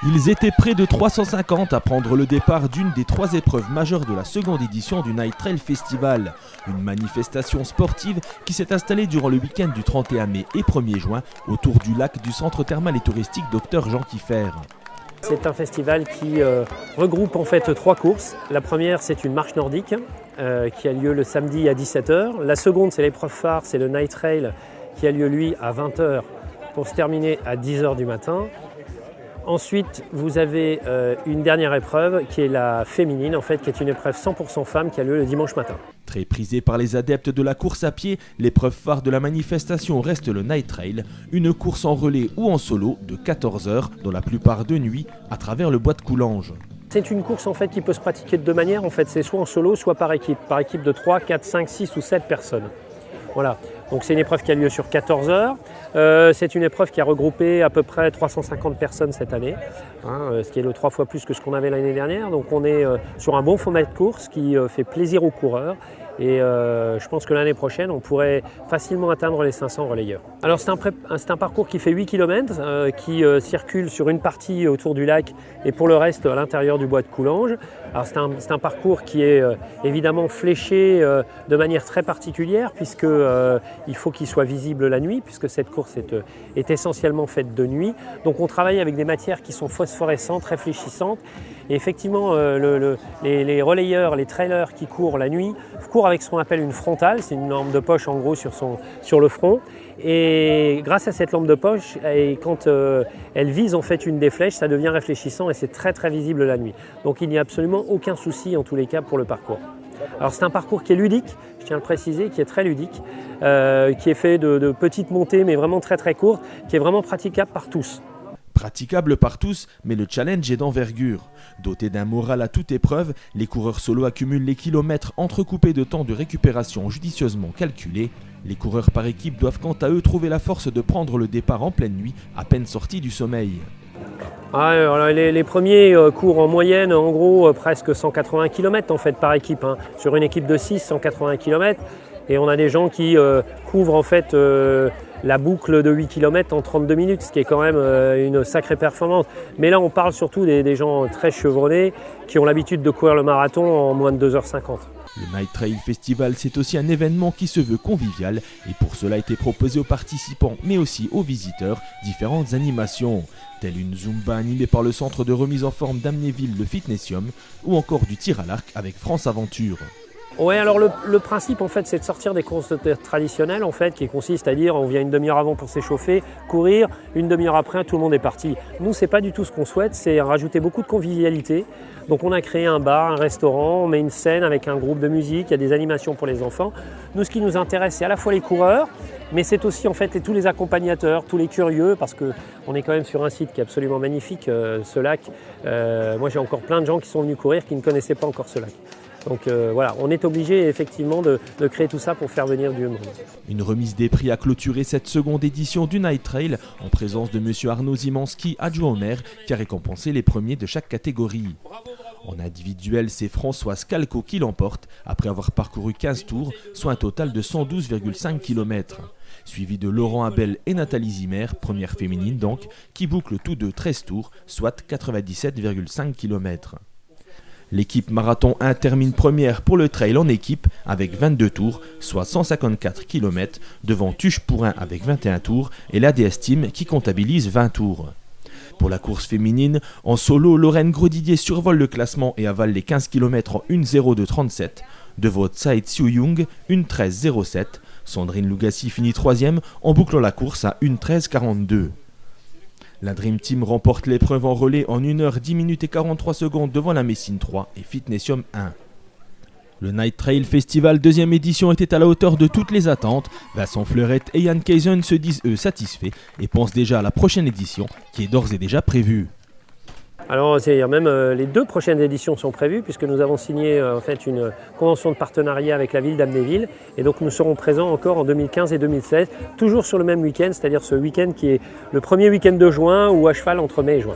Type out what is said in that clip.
Ils étaient près de 350 à prendre le départ d'une des 3 épreuves majeures de la seconde édition du Night Trail Festival. Une manifestation sportive qui s'est installée durant le week-end du 31 mai et 1er juin autour du lac du centre thermal et touristique Dr Jean Kieffer. C'est un festival qui regroupe en fait 3 courses. La première, c'est une marche nordique qui a lieu le samedi à 17 h. La seconde, c'est l'épreuve phare, c'est le Night Trail qui a lieu lui à 20 h pour se terminer à 10 h du matin. Ensuite, vous avez une dernière épreuve qui est la féminine, en fait, qui est une épreuve 100% femmes qui a lieu le dimanche matin. Très prisée par les adeptes de la course à pied, l'épreuve phare de la manifestation reste le Night Trail, une course en relais ou en solo de 14 h, dont la plupart de nuit, à travers le bois de Coulanges. C'est une course en fait qui peut se pratiquer de 2 manières. En fait, c'est soit en solo, soit par équipe de 3, 4, 5, 6 ou 7 personnes. Voilà, donc c'est une épreuve qui a lieu sur 14 h. C'est une épreuve qui a regroupé à peu près 350 personnes cette année, ce qui est 3 fois plus que ce qu'on avait l'année dernière. Donc on est sur un bon format de course qui fait plaisir aux coureurs. Et je pense que l'année prochaine, on pourrait facilement atteindre les 500 relayeurs. Alors c'est un parcours qui fait 8 km, qui circule sur une partie autour du lac et pour le reste à l'intérieur du bois de Coulanges. Alors c'est un parcours qui est évidemment fléché de manière très particulière puisque il faut qu'il soit visible la nuit puisque cette course est essentiellement faite de nuit. Donc on travaille avec des matières qui sont phosphorescentes, réfléchissantes. Et effectivement, les relayeurs, les trailers qui courent la nuit, courent avec ce qu'on appelle une frontale, c'est une lampe de poche en gros sur le front. Et grâce à cette lampe de poche, et quand elle vise en fait une des flèches, ça devient réfléchissant et c'est très très visible la nuit. Donc il n'y a absolument aucun souci en tous les cas pour le parcours. Alors c'est un parcours qui est ludique, je tiens à le préciser, qui est très ludique, qui est fait de petites montées mais vraiment très très courtes, qui est vraiment praticable par tous. Praticable par tous, mais le challenge est d'envergure. Dotés d'un moral à toute épreuve, les coureurs solo accumulent les kilomètres entrecoupés de temps de récupération judicieusement calculés. Les coureurs par équipe doivent quant à eux trouver la force de prendre le départ en pleine nuit, à peine sortis du sommeil. Alors les premiers courent en moyenne, en gros, presque 180 km en fait, par équipe. Sur une équipe de 6, 180 km. Et on a des gens qui couvrent en fait la boucle de 8 km en 32 minutes, ce qui est quand même une sacrée performance. Mais là, on parle surtout des gens très chevronnés qui ont l'habitude de courir le marathon en moins de 2 h 50. Le Night Trail Festival, c'est aussi un événement qui se veut convivial et pour cela a été proposé aux participants, mais aussi aux visiteurs, différentes animations, telles une Zumba animée par le centre de remise en forme d'Amnéville, le Fitnessium, ou encore du tir à l'arc avec France Aventure. Ouais, alors le principe en fait c'est de sortir des courses traditionnelles en fait qui consiste à dire on vient une demi-heure avant pour s'échauffer, courir, une demi-heure après tout le monde est parti. Nous c'est pas du tout ce qu'on souhaite, c'est rajouter beaucoup de convivialité. Donc on a créé un bar, un restaurant, on met une scène avec un groupe de musique, il y a des animations pour les enfants. Nous ce qui nous intéresse c'est à la fois les coureurs, mais c'est aussi en fait tous les accompagnateurs, tous les curieux parce qu'on est quand même sur un site qui est absolument magnifique, ce lac. Moi j'ai encore plein de gens qui sont venus courir qui ne connaissaient pas encore ce lac. Donc voilà, on est obligé effectivement de créer tout ça pour faire venir du monde. Une remise des prix a clôturé cette seconde édition du Night Trail en présence de M. Arnaud Zimanski, adjoint au maire, qui a récompensé les premiers de chaque catégorie. En individuel, c'est Françoise Calco qui l'emporte après avoir parcouru 15 tours, soit un total de 112,5 km. Suivi de Laurent Abel et Nathalie Zimmer, première féminine donc, qui bouclent tous deux 13 tours, soit 97,5 km. L'équipe Marathon 1 termine première pour le trail en équipe avec 22 tours, soit 154 km, devant Tuche Pourrin avec 21 tours et l'ADS Team qui comptabilise 20 tours. Pour la course féminine, en solo, Lorraine Grodidier survole le classement et avale les 15 km en 1:02:37. Devant Tsai Tsiu Young, 1:13:07. Sandrine Lugassi finit 3e en bouclant la course à 1:13:42. La Dream Team remporte l'épreuve en relais en 1 h 10 minutes et 43 secondes devant la Messine 3 et Fitnessium 1. Le Night Trail Festival 2e édition était à la hauteur de toutes les attentes. Vincent Fleurette et Yann Kaysen se disent eux satisfaits et pensent déjà à la prochaine édition qui est d'ores et déjà prévue. Alors même les 2 prochaines éditions sont prévues puisque nous avons signé en fait une convention de partenariat avec la ville d'Amnéville et donc nous serons présents encore en 2015 et 2016, toujours sur le même week-end, c'est-à-dire ce week-end qui est le premier week-end de juin ou à cheval entre mai et juin.